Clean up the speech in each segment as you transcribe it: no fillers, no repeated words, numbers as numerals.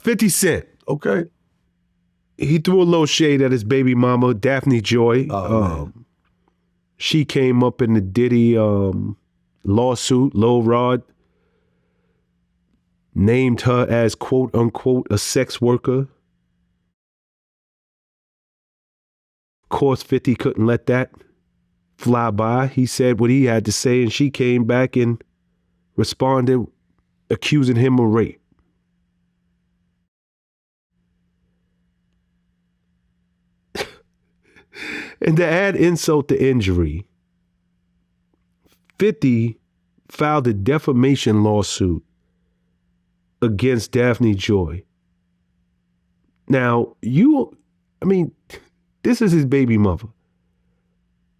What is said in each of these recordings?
50 Cent. Okay. He threw a little shade at his baby mama, Daphne Joy. Man. She came up in the Diddy lawsuit. Lil Rod named her as quote unquote a sex worker. Of course, 50 couldn't let that fly by. He said what he had to say, and she came back and responded accusing him of rape. And to add insult to injury, 50 filed a defamation lawsuit against Daphne Joy. Now, this is his baby mother.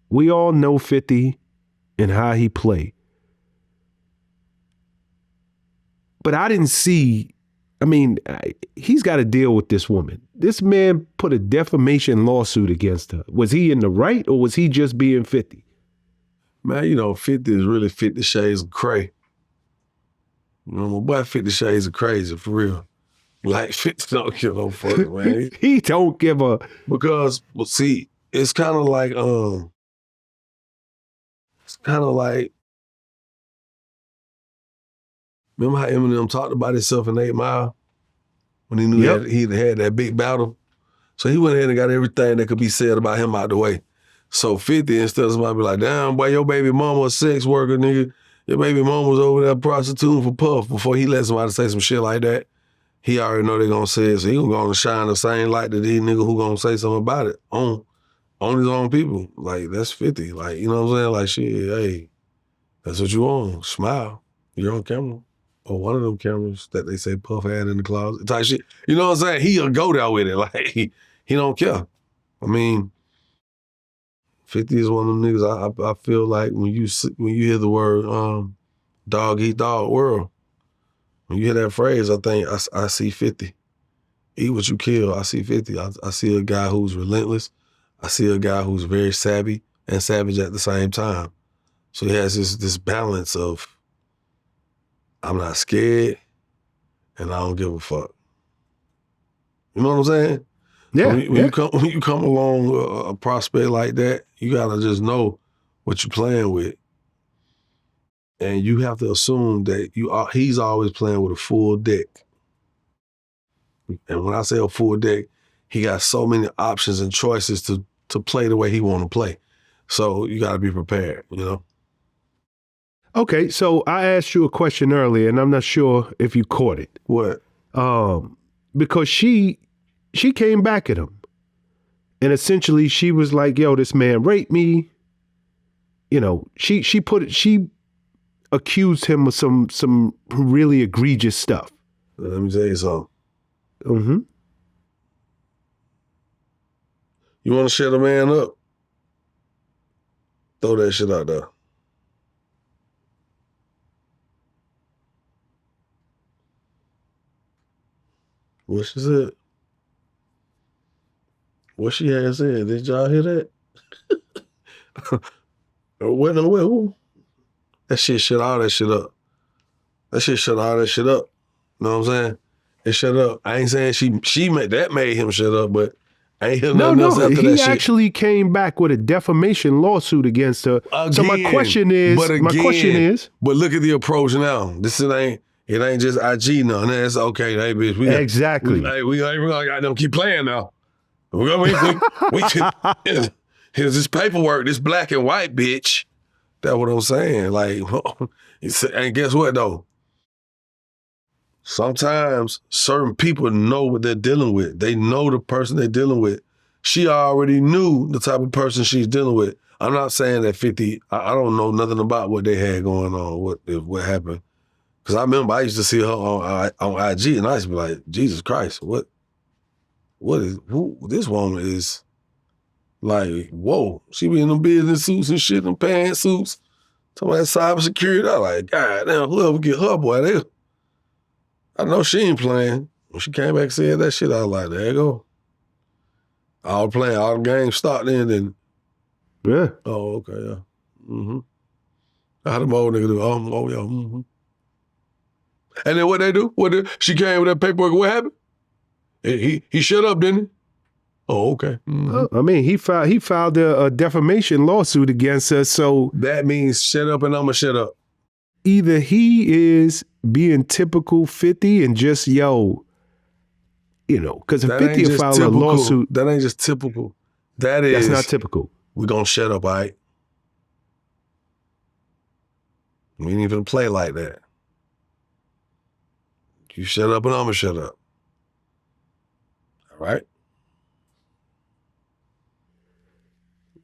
We all know 50 and how he played. But I didn't see, he's got to deal with this woman. This man put a defamation lawsuit against her. Was he in the right or was he just being 50? Man, 50 is really 50 shades of cray. My boy 50 shades of crazy, for real. Like 50 don't give no fuck, man. He don't give a... Because, see, it's kind of like, remember how Eminem talked about himself in 8 Mile? When he knew he had that big battle? So he went ahead and got everything that could be said about him out the way. So 50, instead of somebody be like, damn, boy, your baby mama a sex worker, nigga. Your baby mama was over there prostituting for Puff. Before he let somebody say some shit like that, he already know they gonna say it. So he gonna go and shine the same light to these niggas who gonna say something about it on his own people. Like, that's 50. Like, you know what I'm saying? Like, shit, hey, that's what you want. Smile. You're on camera. Or one of them cameras that they say Puff had in the closet type shit. You know what I'm saying? He'll go there with it. Like, he don't care. 50 is one of them niggas. I feel like when you hear the word dog eat dog world, when you hear that phrase, I think I see 50. Eat what you kill. I see 50. I see a guy who's relentless. I see a guy who's very savvy and savage at the same time. So he has this balance of I'm not scared and I don't give a fuck. You know what I'm saying? Yeah. When you come along a prospect like that, you gotta just know what you're playing with. And you have to assume that he's always playing with a full deck. And when I say a full deck, he got so many options and choices to play the way he want to play. So you gotta be prepared, Okay, so I asked you a question earlier, and I'm not sure if you caught it. What? Because she came back at him, and essentially she was like, "Yo, this man raped me." She accused him of some really egregious stuff. Let me tell you something. Mm-hmm. You want to shut a man up? Throw that shit out there. What she said? What she had said? Did y'all hear that? Who? That shit shut all that shit up. That shit shut all that shit up. You know what I'm saying? It shut up. I ain't saying she made him shut up, but I ain't hear nothing else after that shit. He actually came back with a defamation lawsuit against her. Again, so my question is, but look at the approach now. It ain't just IG now. That's okay. Hey, bitch, we got them keep playing now. Here's this paperwork, this black and white bitch. That's what I'm saying. Like, and guess what though? Sometimes certain people know what they're dealing with. They know the person they're dealing with. She already knew the type of person she's dealing with. I'm not saying that 50, I don't know nothing about what they had going on, what happened. Because I remember I used to see her on IG and I used to be like, Jesus Christ, this woman is like, whoa. She be in them business suits and shit, them pantsuits. Talking about cybersecurity. I'm like, God damn, whoever get her, boy, I know she ain't playing. When she came back and said that shit, I was like, there you go. All playing, all the games stopped then. Yeah. Oh, okay, yeah. Mm-hmm. How them old niggas do? Oh, yeah, mm-hmm. And then what they do? She came with that paperwork, what happened? He shut up, didn't he? Oh, okay. I mean, he filed a defamation lawsuit against us. So that means shut up and I'ma shut up. Either he is being typical 50 and just, because if 50 will file a lawsuit. That ain't just typical. That's not typical. We're going to shut up, all right? We ain't even play like that. You shut up and I'm going to shut up. All right?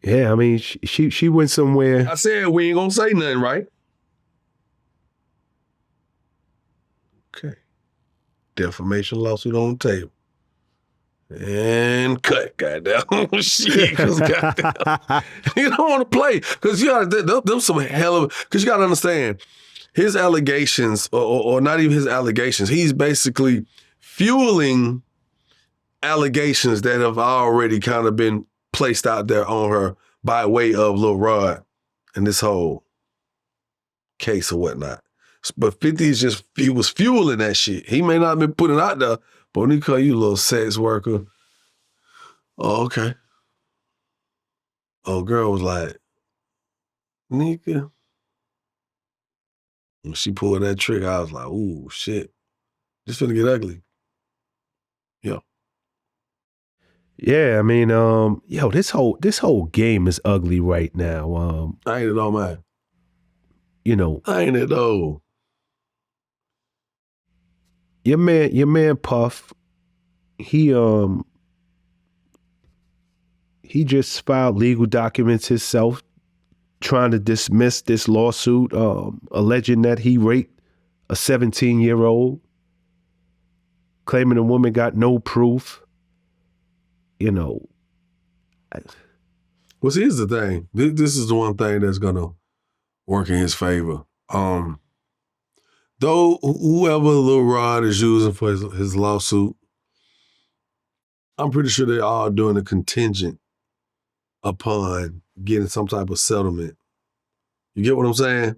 Yeah, I mean, she went somewhere. I said we ain't going to say nothing, right? Okay. Defamation lawsuit on the table. And cut, goddamn. Shit, because goddamn. You don't want to play. Because you got them some hell of, because you got to understand, his allegations, or not even his allegations, he's basically fueling allegations that have already kind of been placed out there on her by way of Lil Rod and this whole case or whatnot. But 50 is just, he was fueling that shit. He may not have been putting it out there, but when he call you a little sex worker, oh, okay. Oh, girl was like, nigga. When she pulled that trigger, I was like, ooh, shit. This finna get ugly. Yeah. Yeah, I mean, this whole game is ugly right now. I ain't it all, man. I ain't it all. Your man Puff, he just filed legal documents himself trying to dismiss this lawsuit, alleging that he raped a 17-year-old, claiming the woman got no proof. Well, see, here's the thing. This is the one thing that's gonna work in his favor. Though whoever Lil Rod is using for his lawsuit, I'm pretty sure they're all doing a contingent upon getting some type of settlement. You get what I'm saying?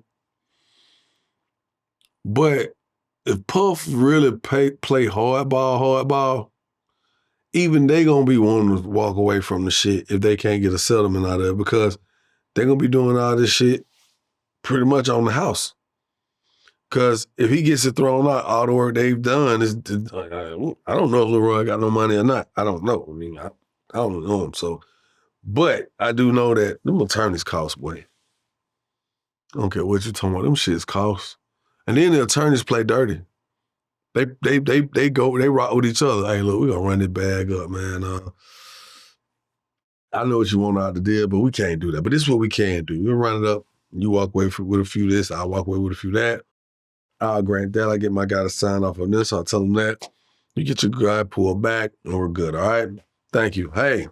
But if Puff really play hardball, even they gonna be wanting to walk away from the shit if they can't get a settlement out of it, because they're gonna be doing all this shit pretty much on the house. Because if he gets it thrown out, all the work they've done is, I don't know if Lil Rod got no money or not. I don't know. I mean, I don't know him. So, but I do know that them attorneys cost, boy. I don't care what you're talking about. Them shits cost. And then the attorneys play dirty. They rock with each other. Hey, look, we're gonna run this bag up, man. I know what you want out the deal, but we can't do that. But this is what we can do. We'll run it up. You walk away with a few of this. I'll walk away with a few of that. I'll grant that. I get my guy to sign off on this. I'll tell him that. You get your guy pulled back, and we're good, all right? Thank you. Hey,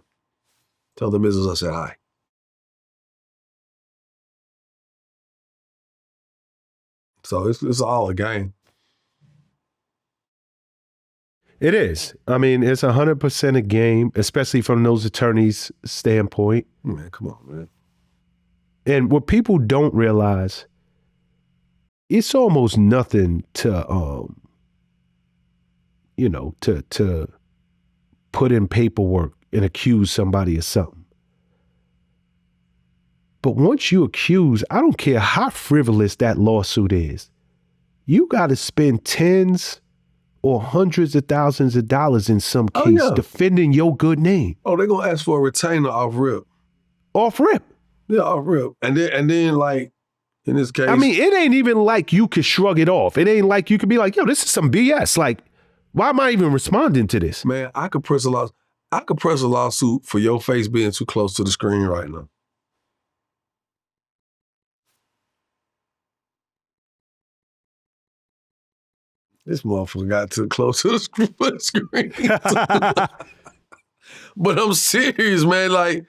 tell the missus I said hi. So it's all a game. It is. I mean, it's 100% a game, especially from those attorneys' standpoint. Man, come on, man. And what people don't realize, it's almost nothing to, to put in paperwork and accuse somebody of something. But once you accuse, I don't care how frivolous that lawsuit is, you got to spend tens or hundreds of thousands of dollars in some case defending your good name. Oh, they're going to ask for a retainer off rip. Off rip? Yeah, off rip. And then like, in this case. I mean, it ain't even like you could shrug it off. It ain't like you could be like, yo, this is some BS. Like, why am I even responding to this? Man, I could press a lawsuit for your face being too close to the screen right now. This motherfucker got too close to the screen. But I'm serious, man. Like,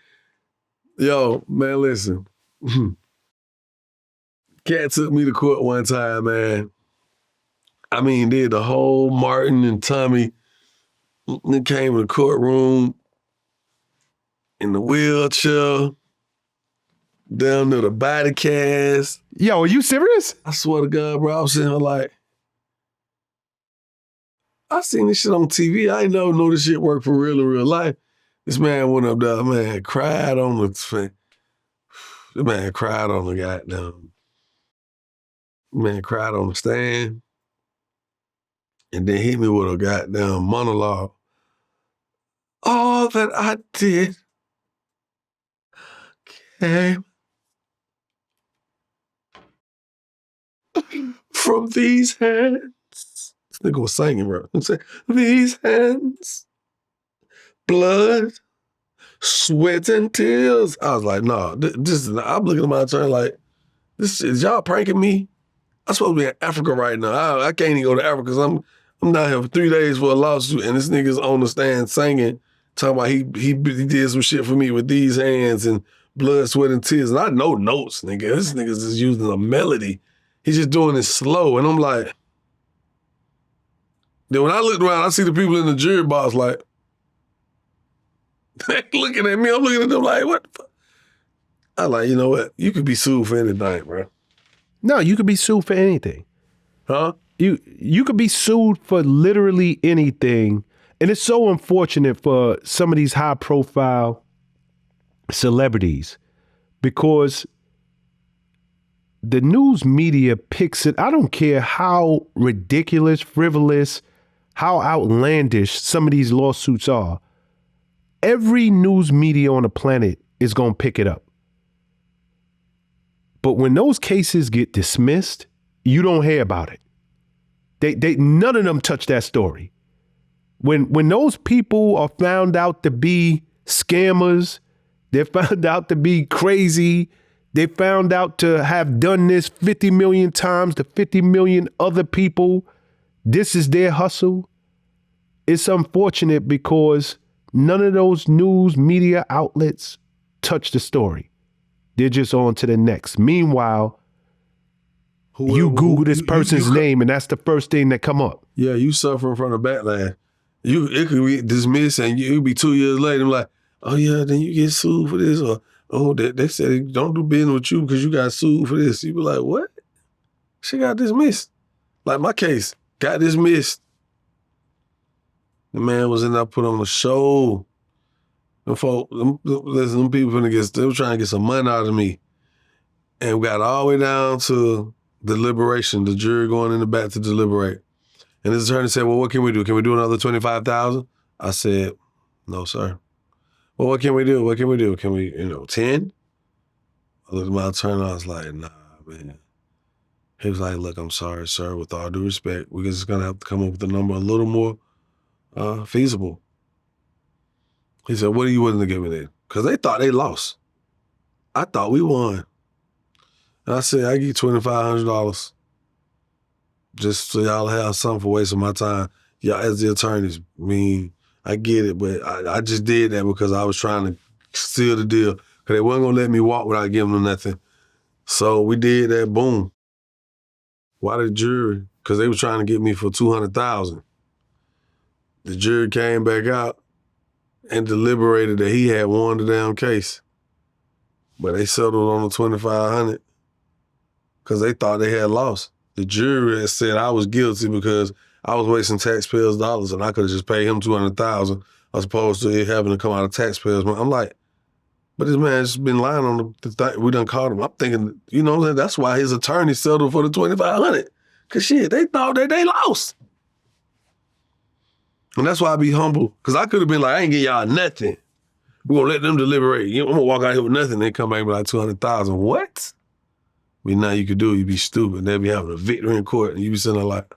yo, man, listen. Cat took me to court one time, man. I mean, did the whole Martin and Tommy. They came in the courtroom in the wheelchair, down to the body cast. Yo, are you serious? I swear to God, bro, I was sitting here like, I seen this shit on TV. I ain't never know this shit work for real in real life. This man went up there, man, cried on the man cried on the goddamn. Man cried on the stand and then hit me with a goddamn monologue. All that I did came from these hands. This nigga was singing, bro. I'm saying, these hands, blood, sweat, and tears. I was like, nah, I'm looking at my attorney like, is y'all pranking me? I'm supposed to be in Africa right now. I can't even go to Africa because I'm down here for 3 days for a lawsuit, and this nigga's on the stand singing, talking about he did some shit for me with these hands and blood, sweat, and tears. And I know notes, nigga. This nigga's just using a melody. He's just doing it slow. And I'm like, then when I looked around, I see the people in the jury box like, they looking at me. I'm looking at them like, what the fuck? I like, you know what? You could be sued for anything, bro. No, you could be sued for anything. Huh? You could be sued for literally anything. And it's so unfortunate for some of these high profile celebrities because the news media picks it. I don't care how ridiculous, frivolous, how outlandish some of these lawsuits are. Every news media on the planet is going to pick it up. But when those cases get dismissed, you don't hear about it. They none of them touch that story. When those people are found out to be scammers, they're found out to be crazy, they found out to have done this 50 million times to 50 million other people, this is their hustle. It's unfortunate because none of those news media outlets touch the story. They're just on to the next. Meanwhile, you Google this person's name and that's the first thing that come up. Yeah, you suffering from the backlash. It could be dismissed and you be 2 years later. I'm like, oh yeah, then you get sued for this. Or, oh, they said don't do business with you because you got sued for this. You be like, what? She got dismissed. Like my case got dismissed. The man was in there put on a show. Them folk, them people they were trying to get some money out of me. And we got all the way down to deliberation, the jury going in the back to deliberate. And this attorney said, well, what can we do? Can we do another $25,000? I said, no, sir. Well, what can we do? What can we do? Can we, 10? I looked at my attorney, I was like, nah, man. He was like, look, I'm sorry, sir, with all due respect, we're just gonna have to come up with a number a little more feasible. He said, what are you willing to give me then? Because they thought they lost. I thought we won. And I said, I give you $2,500 just so y'all have something for wasting my time. Y'all as the attorneys, I get it, but I just did that because I was trying to seal the deal because they wasn't going to let me walk without giving them nothing. So we did that, boom. Why the jury? Because they were trying to get me for $200,000. The jury came back out and deliberated that he had won the damn case. But they settled on the $2,500 because they thought they had lost. The jury had said I was guilty because I was wasting taxpayers' dollars and I could have just paid him $200,000 as opposed to it having to come out of taxpayers' money. I'm like, but this man's been lying on the thing. We done caught him. I'm thinking, that's why his attorney settled for the $2,500. Because shit, they thought that they lost. And that's why I be humble. Because I could have been like, I ain't get y'all nothing. We're going to let them deliberate. I'm going to walk out here with nothing. They come back and be like $200,000. What? I mean, now you could do it. You be stupid. They'll be having a victory in court. And you be sitting there like,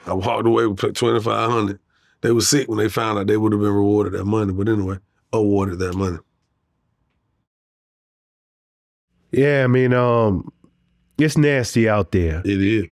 I walked away with $2,500. They were sick when they found out they would have been rewarded that money. But anyway, awarded that money. Yeah, I mean, it's nasty out there. It is.